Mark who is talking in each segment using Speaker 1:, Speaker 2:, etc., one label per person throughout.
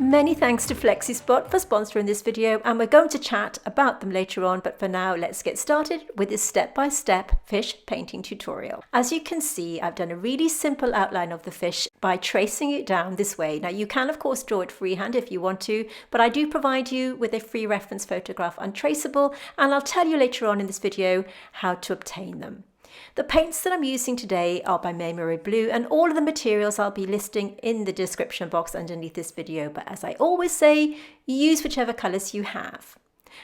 Speaker 1: Many thanks to FlexiSpot for sponsoring this video, and we're going to chat about them later on, but for now let's get started with this step-by-step fish painting tutorial. As you can see, I've done a really simple outline of the fish by tracing it down this way. Now you can of course draw it freehand if you want to, but I do provide you with a free reference photograph untraceable, and I'll tell you later on in this video how to obtain them. The paints that I'm using today are by Maymarie Blue, and all of the materials I'll be listing in the description box underneath this video, but as I always say, use whichever colours you have.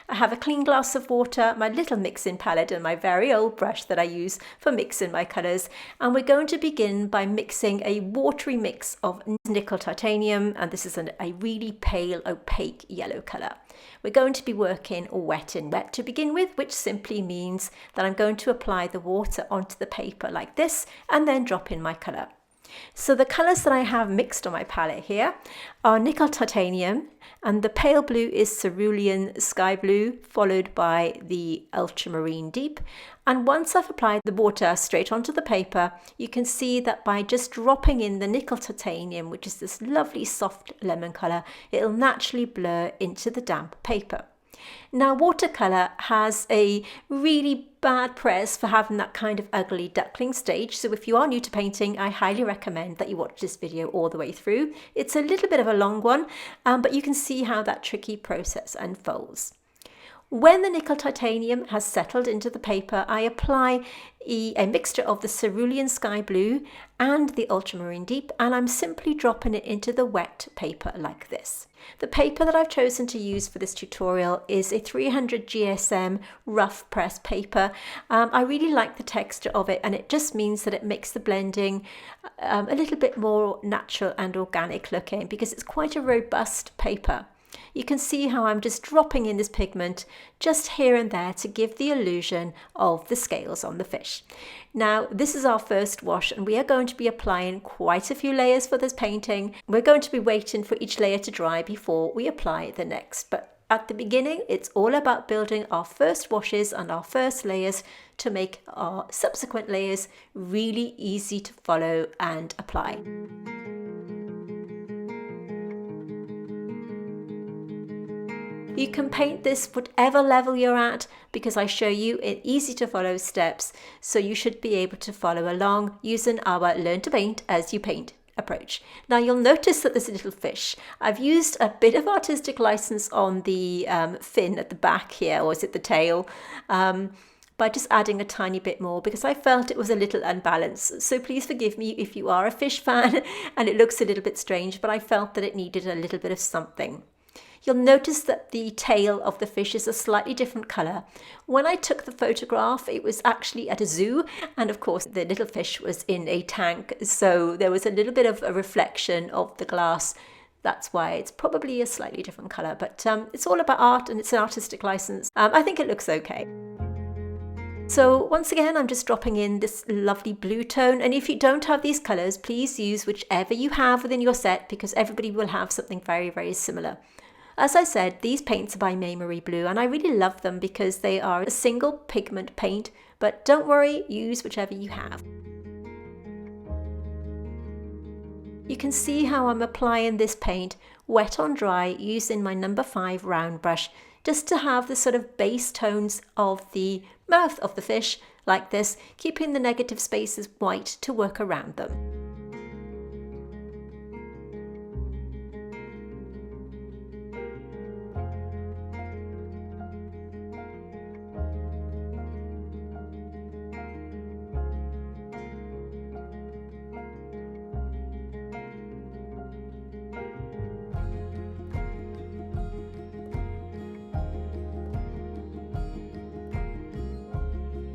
Speaker 1: I have a clean glass of water, my little mixing palette and my very old brush that I use for mixing my colours, and we're going to begin by mixing a watery mix of nickel titanium, and this is a really pale opaque yellow colour. We're going to be working wet in wet to begin with, which simply means that I'm going to apply the water onto the paper like this and then drop in my colour. So the colours that I have mixed on my palette here are nickel titanium, and the pale blue is cerulean sky blue, followed by the ultramarine deep. And once I've applied the water straight onto the paper, you can see that by just dropping in the nickel titanium, which is this lovely soft lemon colour, it'll naturally blur into the damp paper. Now watercolour has a really bad press for having that kind of ugly duckling stage, so if you are new to painting, I highly recommend that you watch this video all the way through. It's a little bit of a long one, but you can see how that tricky process unfolds. When the nickel titanium has settled into the paper, I apply a mixture of the cerulean sky blue and the ultramarine deep, and I'm simply dropping it into the wet paper like this. The paper that I've chosen to use for this tutorial is a 300 GSM rough press paper. I really like the texture of it, and it just means that it makes the blending a little bit more natural and organic looking because it's quite a robust paper. You can see how I'm just dropping in this pigment just here and there to give the illusion of the scales on the fish. Now this is our first wash, and we are going to be applying quite a few layers for this painting. We're going to be waiting for each layer to dry before we apply the next, but at the beginning it's all about building our first washes and our first layers to make our subsequent layers really easy to follow and apply. You can paint this whatever level you're at because I show you in easy to follow steps, so you should be able to follow along using our learn to paint as you paint approach. Now you'll notice that there's a little fish. I've used a bit of artistic license on the fin at the back here, or is it the tail, by just adding a tiny bit more because I felt it was a little unbalanced. So please forgive me if you are a fish fan and it looks a little bit strange, but I felt that it needed a little bit of something. You'll notice that the tail of the fish is a slightly different colour. When I took the photograph, it was actually at a zoo, and of course the little fish was in a tank, so there was a little bit of a reflection of the glass. That's why it's probably a slightly different colour, but it's all about art and it's an artistic license. I think it looks okay. So once again, I'm just dropping in this lovely blue tone, and if you don't have these colours, please use whichever you have within your set because everybody will have something very, very similar. As I said, these paints are by Maymarie Blue, and I really love them because they are a single pigment paint, but don't worry, use whichever you have. You can see how I'm applying this paint wet on dry using my number 5 round brush just to have the sort of base tones of the mouth of the fish like this, keeping the negative spaces white to work around them.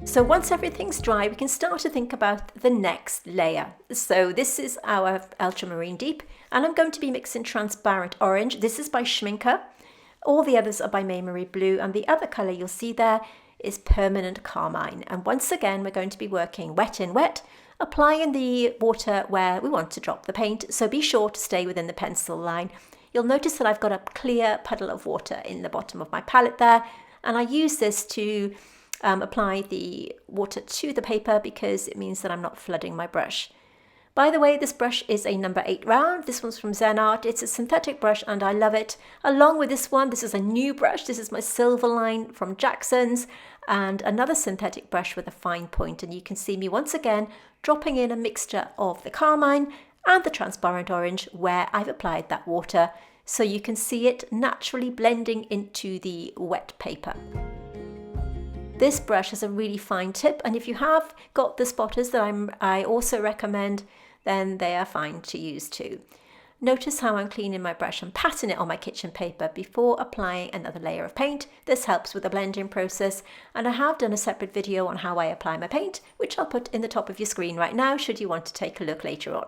Speaker 1: So once everything's dry, we can start to think about the next layer. So this is our ultramarine deep, and I'm going to be mixing transparent orange. This is by Schmincke. All the others are by Maymarie Blue, and the other colour you'll see there is permanent carmine. And once again, we're going to be working wet in wet, applying the water where we want to drop the paint. So be sure to stay within the pencil line. You'll notice that I've got a clear puddle of water in the bottom of my palette there, and I use this to apply the water to the paper because it means that I'm not flooding my brush. By the way, this brush is a number 8 round. This one's from Zen Art. It's a synthetic brush and I love it. Along with this one, this is a new brush. This is my Silverline from Jackson's, and another synthetic brush with a fine point. And you can see me once again dropping in a mixture of the carmine and the transparent orange where I've applied that water, so you can see it naturally blending into the wet paper. This brush has a really fine tip, and if you have got the spotters that I also recommend, then they are fine to use too. Notice how I'm cleaning my brush and patting it on my kitchen paper before applying another layer of paint. This helps with the blending process, and I have done a separate video on how I apply my paint, which I'll put in the top of your screen right now should you want to take a look later on.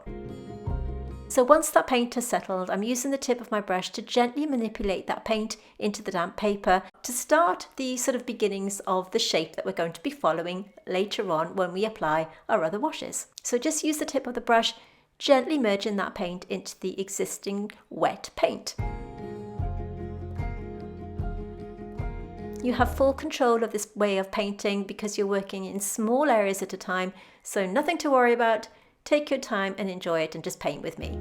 Speaker 1: So once that paint has settled, I'm using the tip of my brush to gently manipulate that paint into the damp paper to start the sort of beginnings of the shape that we're going to be following later on when we apply our other washes. So just use the tip of the brush, gently merging that paint into the existing wet paint. You have full control of this way of painting because you're working in small areas at a time, so nothing to worry about. Take your time and enjoy it and just paint with me.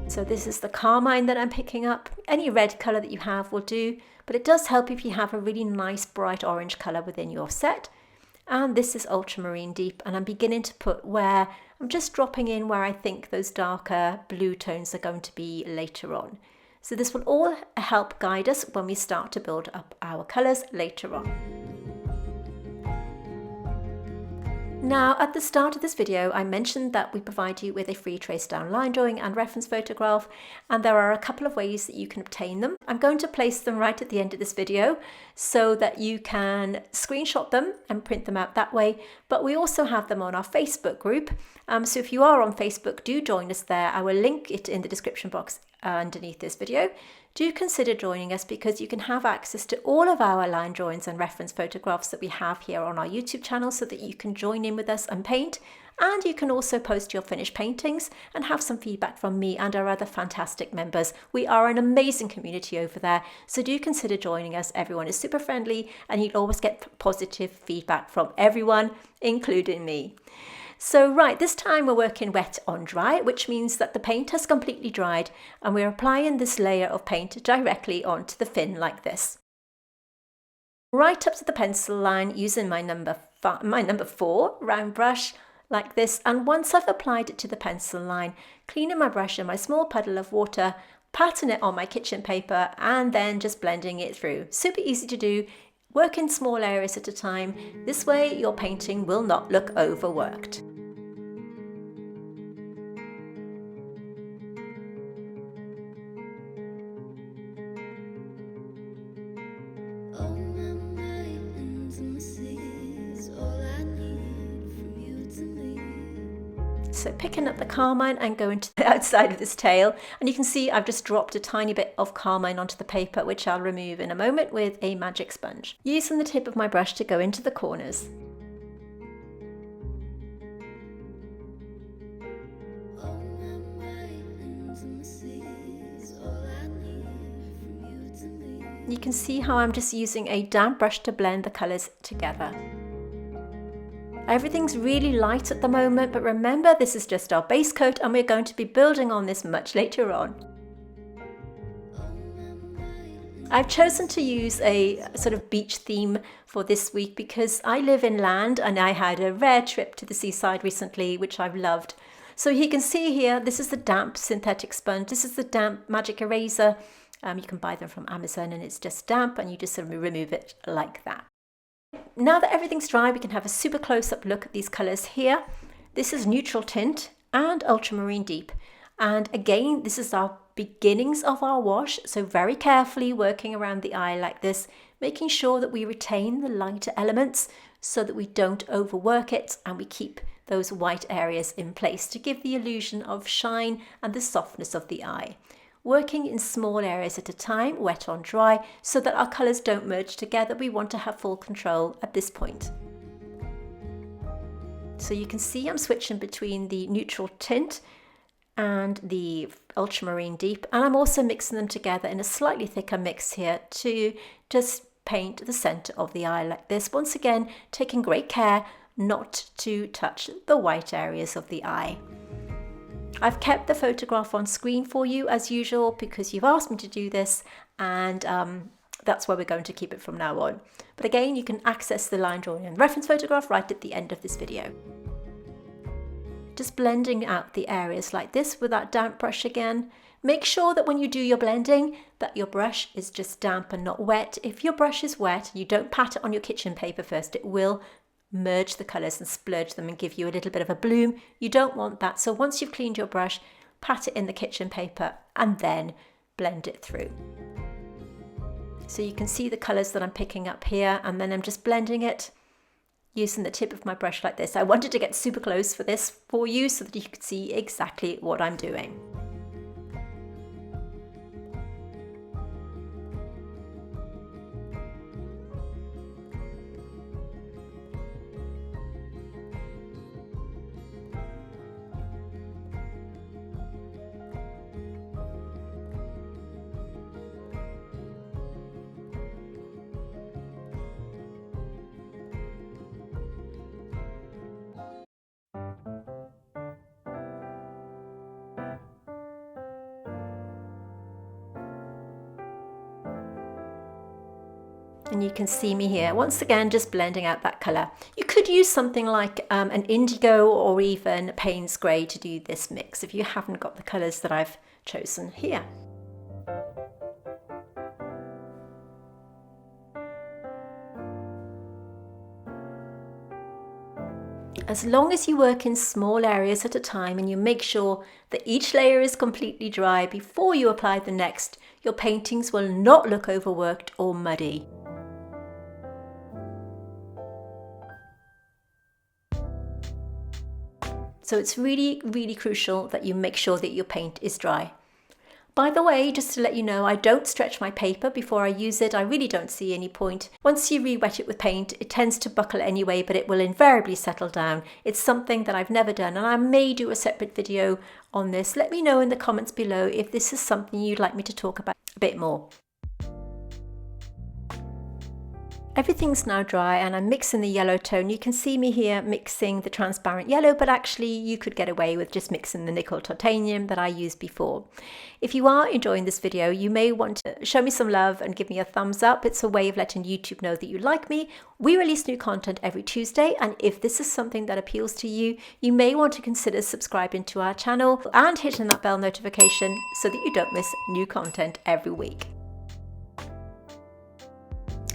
Speaker 1: So this is the carmine that I'm picking up. Any red colour that you have will do, but it does help if you have a really nice bright orange colour within your set. And this is Ultramarine Deep, and I'm beginning to put where I'm just dropping in where I think those darker blue tones are going to be later on. So this will all help guide us when we start to build up our colours later on. Now, at the start of this video, I mentioned that we provide you with a free trace down line drawing and reference photograph, and there are a couple of ways that you can obtain them. I'm going to place them right at the end of this video so that you can screenshot them and print them out that way, but we also have them on our Facebook group. So if you are on Facebook, do join us there. I will link it in the description box underneath this video. Do consider joining us because you can have access to all of our line drawings and reference photographs that we have here on our YouTube channel so that you can join in with us and paint. And you can also post your finished paintings and have some feedback from me and our other fantastic members. We are an amazing community over there, so do consider joining us. Everyone is super friendly and you'll always get positive feedback from everyone, including me. So right, this time we're working wet on dry, which means that the paint has completely dried and we're applying this layer of paint directly onto the fin like this. Right up to the pencil line using my number 4 round brush like this, and once I've applied it to the pencil line, cleaning my brush in my small puddle of water, patting it on my kitchen paper and then just blending it through. Super easy to do. Work in small areas at a time. This way your painting will not look overworked. So picking up the carmine and going to the outside of this tail, and you can see I've just dropped a tiny bit of carmine onto the paper, which I'll remove in a moment with a magic sponge. Using the tip of my brush to go into the corners. You can see how I'm just using a damp brush to blend the colours together. Everything's really light at the moment, but remember this is just our base coat and we're going to be building on this much later on. I've chosen to use a sort of beach theme for this week because I live inland and I had a rare trip to the seaside recently, which I've loved. So you can see here, this is the damp synthetic sponge. This is the damp magic eraser. You can buy them from Amazon and it's just damp and you just sort of remove it like that. Now that everything's dry, we can have a super close-up look at these colours here. This is Neutral Tint and Ultramarine Deep. And again, this is our beginnings of our wash, so very carefully working around the eye like this, making sure that we retain the lighter elements so that we don't overwork it and we keep those white areas in place to give the illusion of shine and the softness of the eye. Working in small areas at a time, wet on dry, so that our colours don't merge together. We want to have full control at this point. So you can see I'm switching between the Neutral Tint and the Ultramarine Deep, and I'm also mixing them together in a slightly thicker mix here to just paint the center of the eye like this. Once again, taking great care not to touch the white areas of the eye. I've kept the photograph on screen for you as usual because you've asked me to do this, and that's where we're going to keep it from now on. But again, you can access the line drawing and reference photograph right at the end of this video. Just blending out the areas like this with that damp brush again. Make sure that when you do your blending that your brush is just damp and not wet. If your brush is wet, you don't pat it on your kitchen paper first. It will merge the colours and splurge them and give you a little bit of a bloom. You don't want that. So once you've cleaned your brush, pat it in the kitchen paper and then blend it through. So you can see the colours that I'm picking up here, and then I'm just blending it using the tip of my brush like this. I wanted to get super close for this for you so that you could see exactly what I'm doing. And you can see me here, once again, just blending out that colour. You could use something like an indigo or even Payne's Grey to do this mix if you haven't got the colours that I've chosen here. As long as you work in small areas at a time and you make sure that each layer is completely dry before you apply the next, your paintings will not look overworked or muddy. So it's really, really crucial that you make sure that your paint is dry. By the way, just to let you know, I don't stretch my paper before I use it. I really don't see any point. Once you re-wet it with paint, it tends to buckle anyway, but it will invariably settle down. It's something that I've never done, and I may do a separate video on this. Let me know in the comments below if this is something you'd like me to talk about a bit more. Everything's now dry and I'm mixing the yellow tone. You can see me here mixing the transparent yellow, but actually you could get away with just mixing the nickel titanium that I used before. If you are enjoying this video, you may want to show me some love and give me a thumbs up. It's a way of letting YouTube know that you like me. We release new content every Tuesday, and if this is something that appeals to you, you may want to consider subscribing to our channel and hitting that bell notification so that you don't miss new content every week.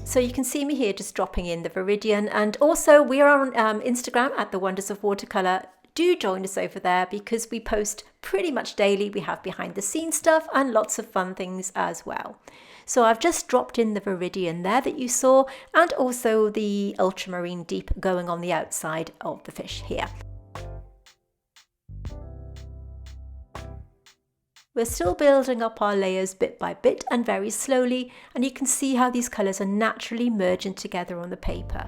Speaker 1: So you can see me here just dropping in the Viridian, and also we are on Instagram at The Wonders of Watercolour. Do join us over there because we post pretty much daily. We have behind the scenes stuff and lots of fun things as well. So I've just dropped in the Viridian there that you saw, and also the ultramarine deep going on the outside of the fish here. We're still building up our layers bit by bit and very slowly, and you can see how these colours are naturally merging together on the paper.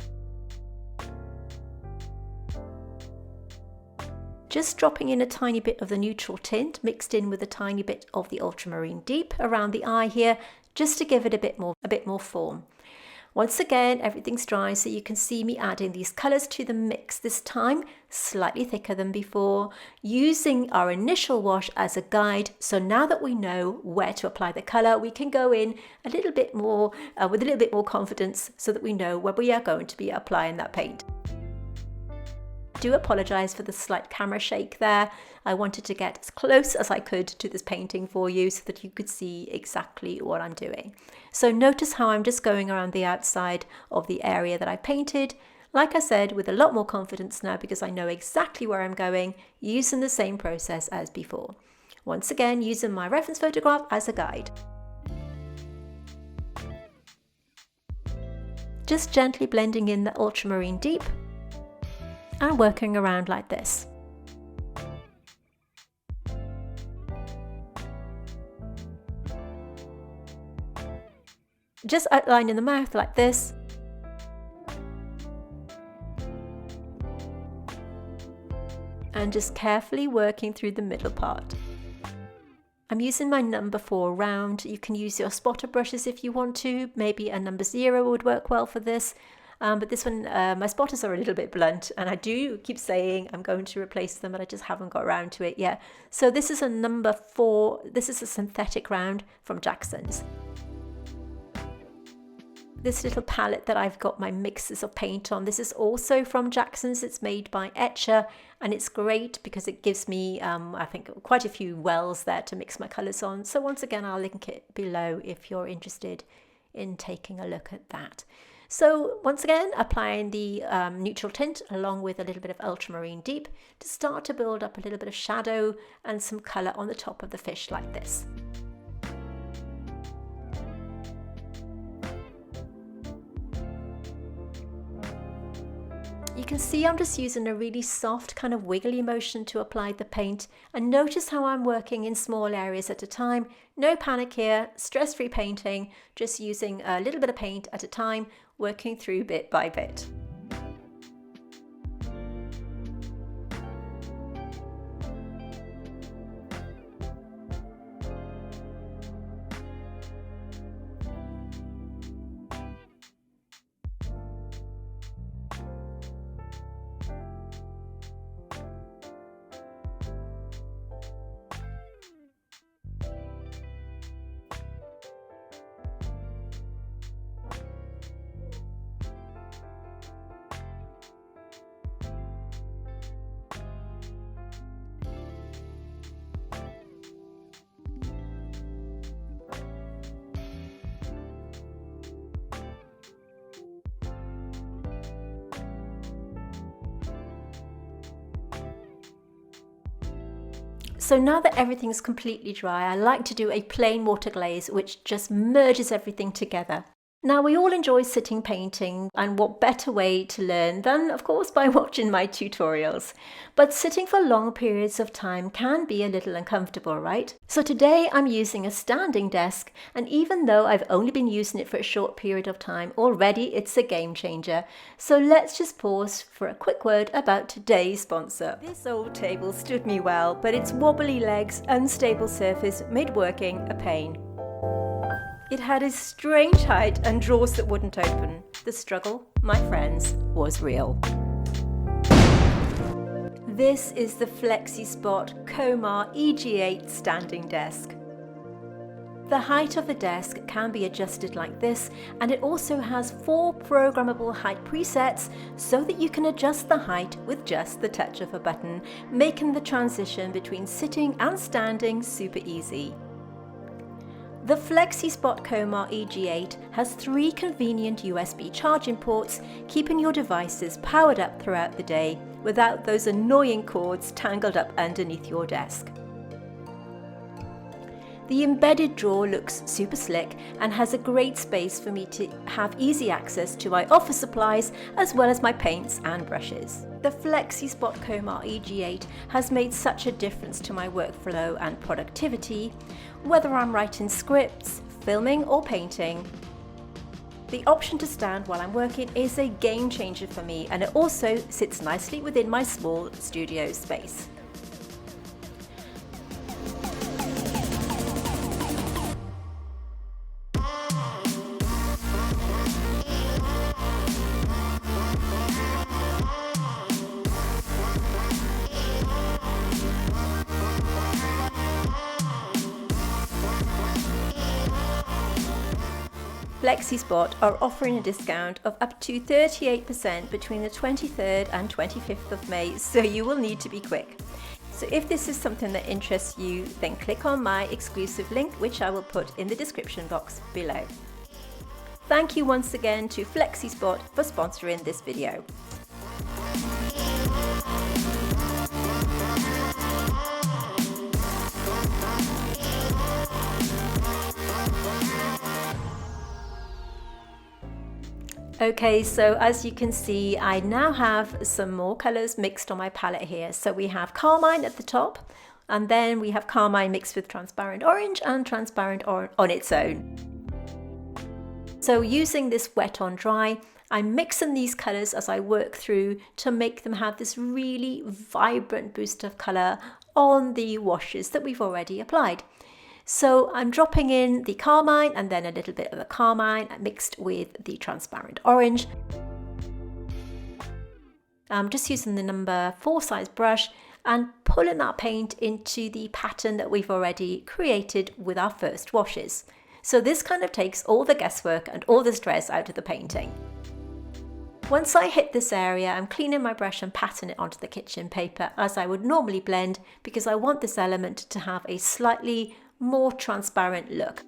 Speaker 1: Just dropping in a tiny bit of the neutral tint mixed in with a tiny bit of the ultramarine deep around the eye here, just to give it a bit more form. Once again, everything's dry, so you can see me adding these colours to the mix this time, slightly thicker than before, using our initial wash as a guide. So now that we know where to apply the colour, we can go in a little bit more, with a little bit more confidence, so that we know where we are going to be applying that paint. I do apologise for the slight camera shake there. I wanted to get as close as I could to this painting for you so that you could see exactly what I'm doing. So notice how I'm just going around the outside of the area that I painted. Like I said, with a lot more confidence now because I know exactly where I'm going, using the same process as before. Once again, using my reference photograph as a guide. Just gently blending in the ultramarine deep and working around like this. Just outlining the mouth like this. And just carefully working through the middle part. I'm using my number 4 round. You can use your spotter brushes if you want to. Maybe a number 0 would work well for this. But this one, my spotters are a little bit blunt, and I do keep saying I'm going to replace them, but I just haven't got around to it yet. So this is a number 4. This is a synthetic round from Jackson's. This little palette that I've got my mixes of paint on, this is also from Jackson's. It's made by Etcher, and it's great because it gives me, I think, quite a few wells there to mix my colours on. So once again, I'll link it below if you're interested in taking a look at that. So once again, applying the neutral tint along with a little bit of ultramarine deep to start to build up a little bit of shadow and some colour on the top of the fish like this. You can see I'm just using a really soft kind of wiggly motion to apply the paint, and notice how I'm working in small areas at a time. No panic here, stress-free painting, just using a little bit of paint at a time, working through bit by bit. So now that everything's completely dry, I like to do a plain water glaze which just merges everything together. Now, we all enjoy sitting painting, and what better way to learn than, of course, by watching my tutorials. But sitting for long periods of time can be a little uncomfortable, right? So today I'm using a standing desk, and even though I've only been using it for a short period of time, already it's a game changer. So let's just pause for a quick word about today's sponsor. This old table stood me well, but its wobbly legs, unstable surface made working a pain. It had a strange height and drawers that wouldn't open. The struggle, my friends, was real. This is the FlexiSpot Komar EG8 standing desk. The height of the desk can be adjusted like this, and it also has 4 programmable height presets so that you can adjust the height with just the touch of a button, making the transition between sitting and standing super easy. The FlexiSpot Komar EG8 has 3 convenient USB charging ports, keeping your devices powered up throughout the day without those annoying cords tangled up underneath your desk. The embedded drawer looks super slick and has a great space for me to have easy access to my office supplies as well as my paints and brushes. The FlexiSpot Komar EG8 has made such a difference to my workflow and productivity, whether I'm writing scripts, filming or painting. The option to stand while I'm working is a game changer for me, and it also sits nicely within my small studio space. FlexiSpot are offering a discount of up to 38% between the 23rd and 25th of May, so you will need to be quick. So if this is something that interests you, then click on my exclusive link, which I will put in the description box below. Thank you once again to FlexiSpot for sponsoring this video. Okay, so as you can see, I now have some more colours mixed on my palette here. So we have carmine at the top, and then we have carmine mixed with transparent orange and transparent orange on its own. So using this wet on dry, I'm mixing these colours as I work through to make them have this really vibrant boost of colour on the washes that we've already applied. So I'm dropping in the carmine and then a little bit of the carmine mixed with the transparent orange. I'm just using the number 4 size brush and pulling that paint into the pattern that we've already created with our first washes. So this kind of takes all the guesswork and all the stress out of the painting. Once I hit this area, I'm cleaning my brush and patting it onto the kitchen paper as I would normally blend, because I want this element to have a slightly more transparent look.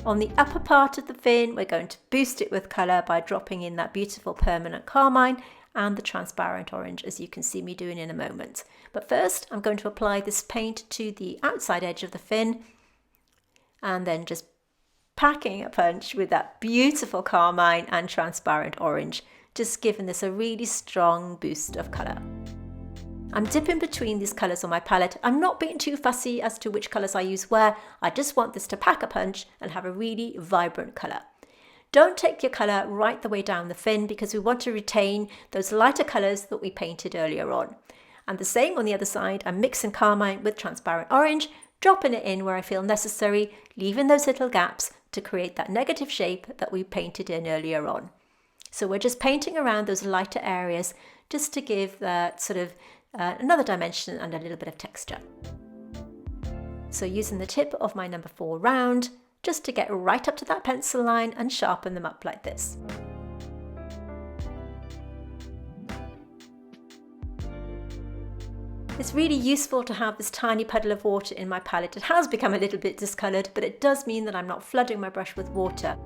Speaker 1: On the upper part of the fin, we're going to boost it with colour by dropping in that beautiful permanent carmine and the transparent orange, as you can see me doing in a moment. But first, I'm going to apply this paint to the outside edge of the fin and then just packing a punch with that beautiful carmine and transparent orange, just giving this a really strong boost of colour. I'm dipping between these colours on my palette. I'm not being too fussy as to which colours I use where. I just want this to pack a punch and have a really vibrant colour. Don't take your colour right the way down the fin, because we want to retain those lighter colours that we painted earlier on. And the same on the other side. I'm mixing carmine with transparent orange, dropping it in where I feel necessary, leaving those little gaps to create that negative shape that we painted in earlier on. So we're just painting around those lighter areas just to give that sort of another dimension and a little bit of texture. So using the tip of my number 4 round just to get right up to that pencil line and sharpen them up like this. It's really useful to have this tiny puddle of water in my palette. It has become a little bit discoloured, but it does mean that I'm not flooding my brush with water.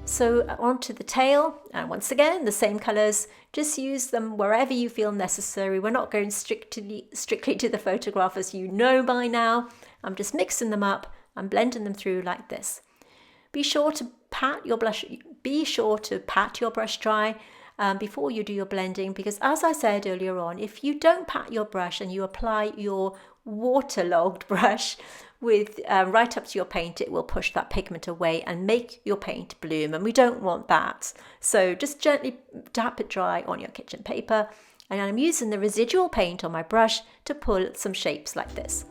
Speaker 1: So onto the tail, and once again, the same colours, just use them wherever you feel necessary. We're not going strictly to the photograph, as you know by now. I'm just mixing them up and blending them through like this. Be sure to pat your brush dry before you do your blending, because as I said earlier on, if you don't pat your brush and you apply your waterlogged brush with right up to your paint, it will push that pigment away and make your paint bloom, and we don't want that. So just gently tap it dry on your kitchen paper, and I'm using the residual paint on my brush to pull some shapes like this.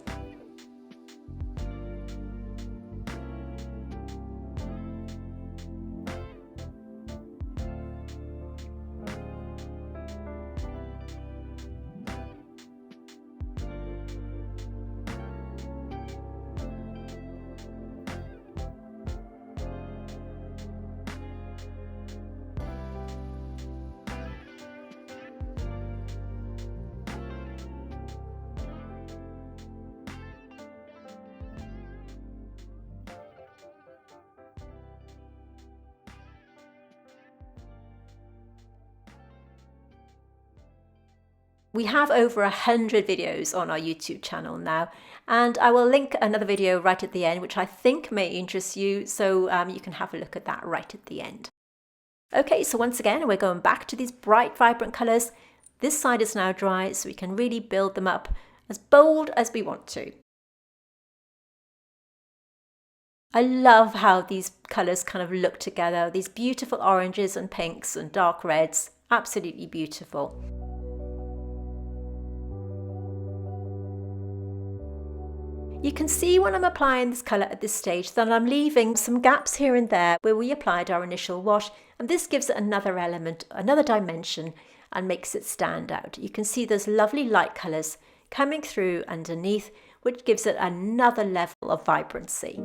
Speaker 1: We have over 100 videos on our YouTube channel now, and I will link another video right at the end, which I think may interest you, so you can have a look at that right at the end. Okay, so once again, we're going back to these bright, vibrant colours. This side is now dry, so we can really build them up as bold as we want to. I love how these colours kind of look together, these beautiful oranges and pinks and dark reds, absolutely beautiful. You can see when I'm applying this colour at this stage that I'm leaving some gaps here and there where we applied our initial wash, and this gives it another element, another dimension, and makes it stand out. You can see those lovely light colours coming through underneath, which gives it another level of vibrancy.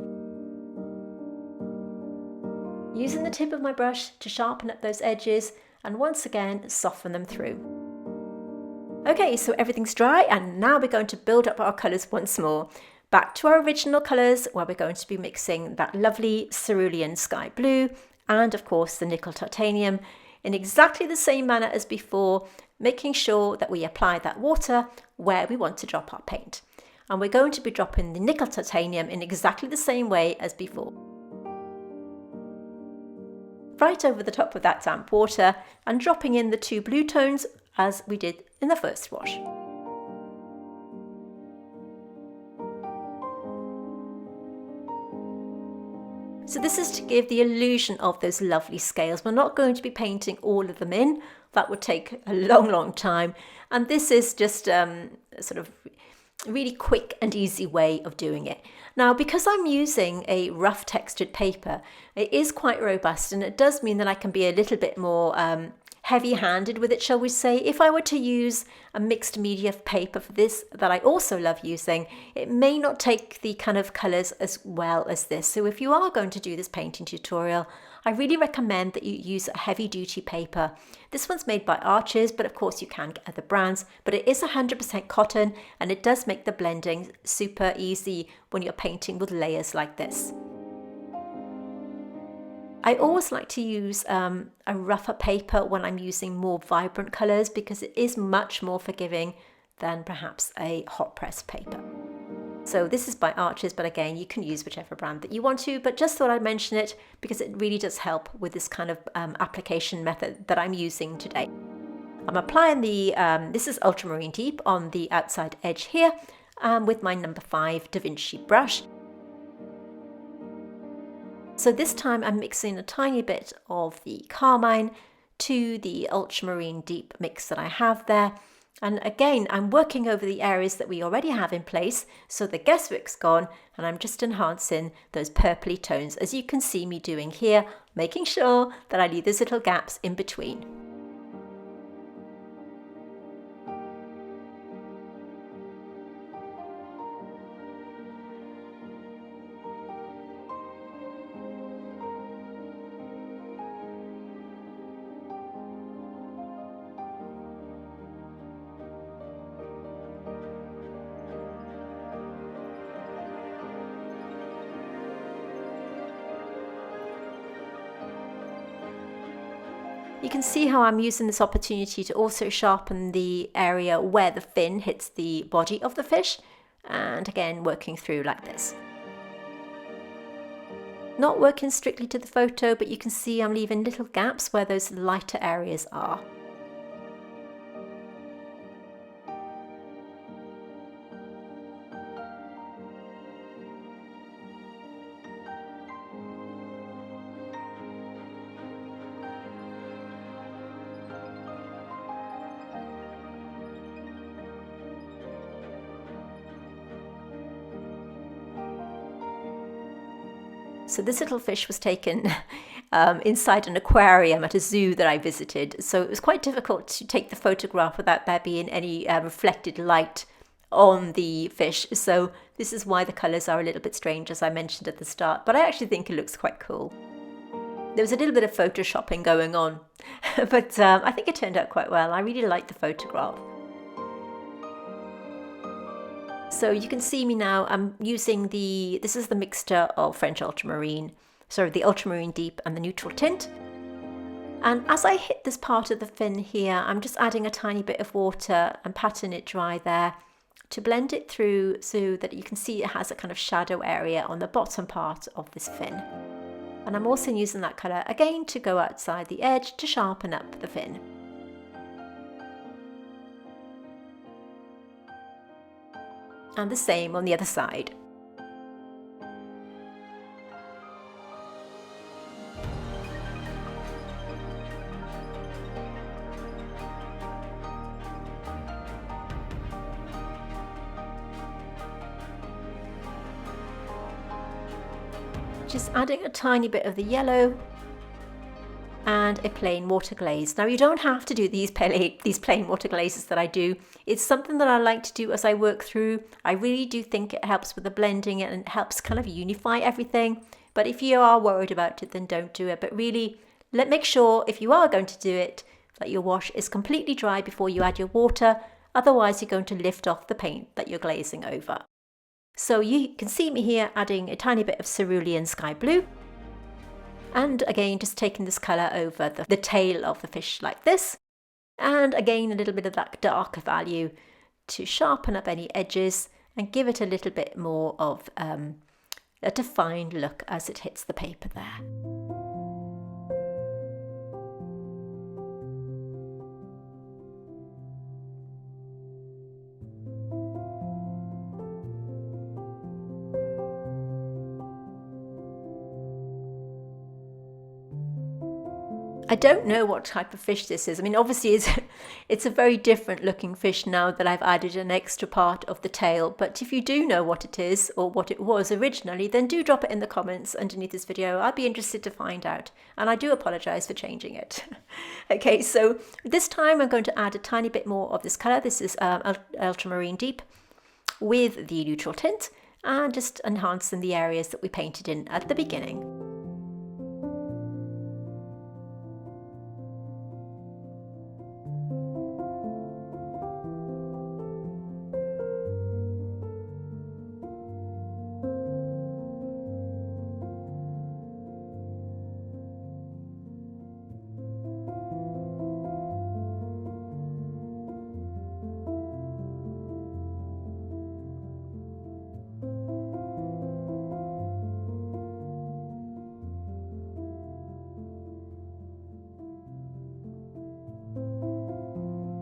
Speaker 1: Using the tip of my brush to sharpen up those edges and once again soften them through. Okay, so everything's dry, and now we're going to build up our colours once more. Back to our original colours, where we're going to be mixing that lovely cerulean sky blue and of course the nickel titanium in exactly the same manner as before, making sure that we apply that water where we want to drop our paint. And we're going to be dropping the nickel titanium in exactly the same way as before. Right over the top of that damp water and dropping in the 2 blue tones as we did in the first wash. So this is to give the illusion of those lovely scales. We're not going to be painting all of them in. that would take a long time. And this is just sort of really quick and easy way of doing it. Now, because I'm using a rough textured paper, it is quite robust, and it does mean that I can be a little bit more heavy-handed with it, shall we say. If I were to use a mixed media paper for this, that I also love using, it may not take the kind of colours as well as this. So if you are going to do this painting tutorial, I really recommend that you use a heavy-duty paper. This one's made by Arches, but of course you can get other brands, but it is 100% cotton, and it does make the blending super easy when you're painting with layers like this. I always like to use a rougher paper when I'm using more vibrant colours, because it is much more forgiving than perhaps a hot press paper. So this is by Arches, but again, you can use whichever brand that you want to, but just thought I'd mention it because it really does help with this kind of application method that I'm using today. I'm applying the, this is Ultramarine Deep on the outside edge here with my number 5 Da Vinci brush. So this time I'm mixing a tiny bit of the Carmine to the Ultramarine Deep mix that I have there. And again, I'm working over the areas that we already have in place, so the guesswork's gone, and I'm just enhancing those purpley tones, as you can see me doing here, making sure that I leave those little gaps in between. You can see how I'm using this opportunity to also sharpen the area where the fin hits the body of the fish, and again working through like this. Not working strictly to the photo, but you can see I'm leaving little gaps where those lighter areas are. So this little fish was taken inside an aquarium at a zoo that I visited. So it was quite difficult to take the photograph without there being any reflected light on the fish. So this is why the colours are a little bit strange, as I mentioned at the start. But I actually think it looks quite cool. There was a little bit of photoshopping going on, but I think it turned out quite well. I really liked the photograph. So you can see me now, I'm using this is the mixture of French Ultramarine, sorry, the Ultramarine Deep and the neutral tint. And as I hit this part of the fin here, I'm just adding a tiny bit of water and patting it dry there to blend it through so that you can see it has a kind of shadow area on the bottom part of this fin. And I'm also using that colour again to go outside the edge to sharpen up the fin. And the same on the other side. Just adding a tiny bit of the yellow and a plain water glaze. Now you don't have to do these plain water glazes that I do. It's something that I like to do as I work through. I really do think it helps with the blending and it helps kind of unify everything. But if you are worried about it, then don't do it. But really, make sure if you are going to do it, that your wash is completely dry before you add your water. Otherwise, you're going to lift off the paint that you're glazing over. So you can see me here adding a tiny bit of cerulean sky blue. And again, just taking this colour over the tail of the fish like this. And again, a little bit of that darker value to sharpen up any edges and give it a little bit more of a defined look as it hits the paper there. I don't know what type of fish this is. I mean, obviously it's a very different looking fish now that I've added an extra part of the tail. But if you do know what it is or what it was originally, then do drop it in the comments underneath this video. I'd be interested to find out. And I do apologize for changing it. Okay, so this time I'm going to add a tiny bit more of this color. This is Ultramarine Deep with the neutral tint and just enhancing the areas that we painted in at the beginning.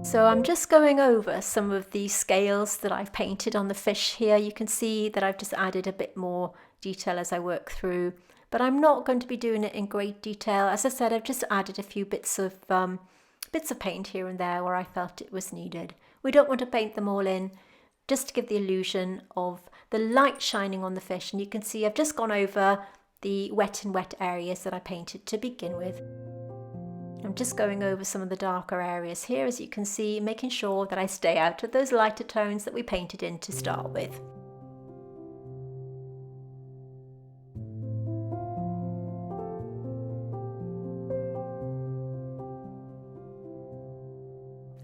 Speaker 1: So I'm just going over some of the scales that I've painted on the fish here. You can see that I've just added a bit more detail as I work through, but I'm not going to be doing it in great detail. As I said, I've just added a few bits of paint here and there where I felt it was needed. We don't want to paint them all in, just to give the illusion of the light shining on the fish. And you can see I've just gone over the wet areas that I painted to begin with. I'm just going over some of the darker areas here, as you can see, making sure that I stay out of those lighter tones that we painted in to start with.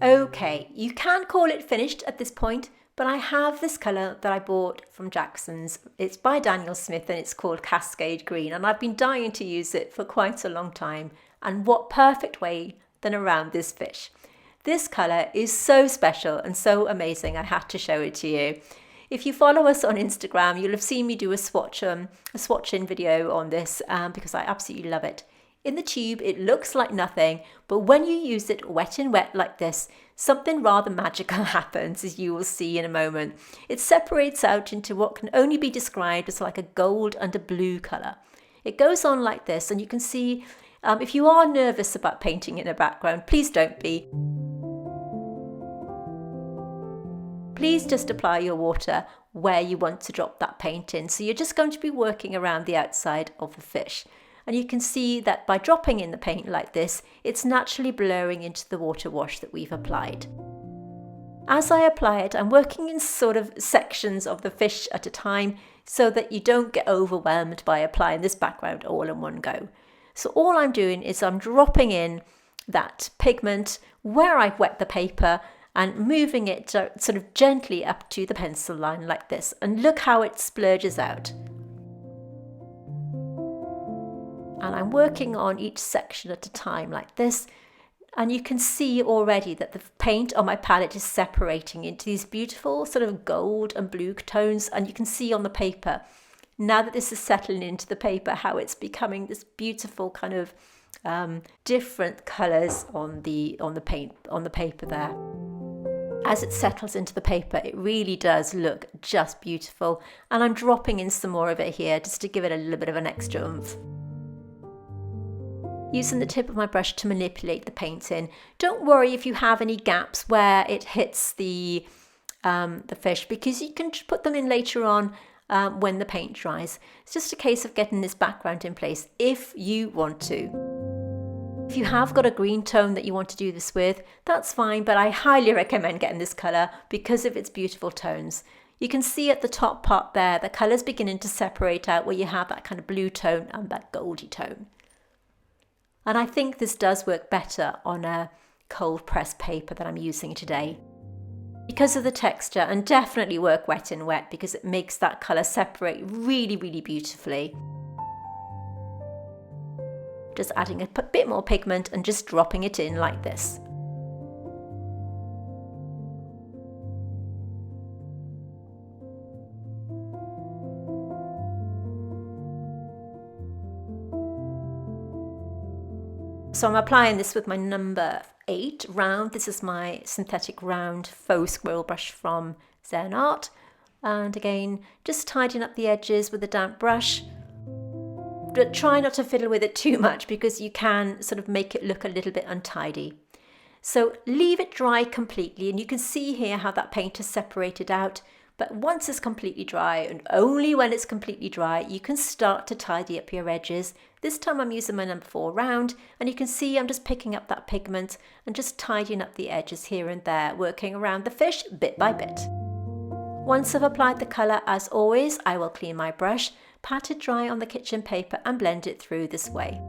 Speaker 1: Okay, you can call it finished at this point, but I have this colour that I bought from Jackson's. It's by Daniel Smith and it's called Cascade Green, and I've been dying to use it for quite a long time. And what perfect way than around this fish. This colour is so special and so amazing, I had to show it to you. If you follow us on Instagram, you'll have seen me do a swatch-in video on this because I absolutely love it. In the tube, it looks like nothing, but when you use it wet like this, something rather magical happens, as you will see in a moment. It separates out into what can only be described as like a gold and a blue colour. It goes on like this, and you can see if you are nervous about painting in a background, please don't be. Please just apply your water where you want to drop that paint in. So you're just going to be working around the outside of the fish. And you can see that by dropping in the paint like this, it's naturally blurring into the water wash that we've applied. As I apply it, I'm working in sort of sections of the fish at a time so that you don't get overwhelmed by applying this background all in one go. So all I'm doing is I'm dropping in that pigment where I've wet the paper and moving it sort of gently up to the pencil line like this. And look how it splurges out. And I'm working on each section at a time like this. And you can see already that the paint on my palette is separating into these beautiful sort of gold and blue tones. And you can see on the paper, now that this is settling into the paper, how it's becoming this beautiful kind of different colours on the paper there. As it settles into the paper, it really does look just beautiful. And I'm dropping in some more of it here just to give it a little bit of an extra oomph. Using the tip of my brush to manipulate the paint in. Don't worry if you have any gaps where it hits the fish, because you can put them in later on when the paint dries. It's just a case of getting this background in place if you want to. If you have got a green tone that you want to do this with, that's fine, but I highly recommend getting this colour because of its beautiful tones. You can see at the top part there, the colour's beginning to separate out where you have that kind of blue tone and that goldy tone. And I think this does work better on a cold pressed paper that I'm using today because of the texture, and definitely work wet in wet because it makes that colour separate really, really beautifully. Just adding a bit more pigment and just dropping it in like this. So I'm applying this with my number 8 round. This is my synthetic round faux squirrel brush from Zen Art. And again, just tidying up the edges with a damp brush. but try not to fiddle with it too much because you can sort of make it look a little bit untidy. So leave it dry completely, and you can see here how that paint is separated out. But once it's completely dry, and only when it's completely dry, you can start to tidy up your edges. This time I'm using my number 4 round, and you can see I'm just picking up that pigment and just tidying up the edges here and there, working around the fish bit by bit. Once I've applied the colour, as always, I will clean my brush, pat it dry on the kitchen paper and blend it through this way.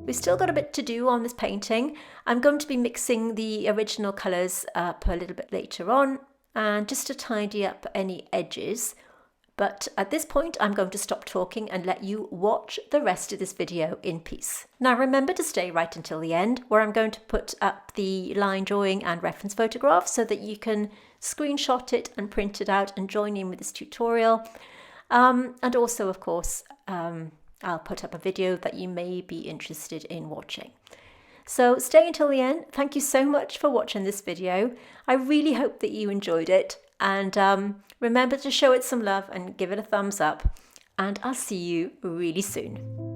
Speaker 1: We've still got a bit to do on this painting. I'm going to be mixing the original colours up a little bit later on, and just to tidy up any edges. But at this point, I'm going to stop talking and let you watch the rest of this video in peace. Now remember to stay right until the end, where I'm going to put up the line drawing and reference photographs so that you can screenshot it and print it out and join in with this tutorial. And also, of course, I'll put up a video that you may be interested in watching. So stay until the end. Thank you so much for watching this video. I really hope that you enjoyed it, and remember to show it some love and give it a thumbs up, and I'll see you really soon.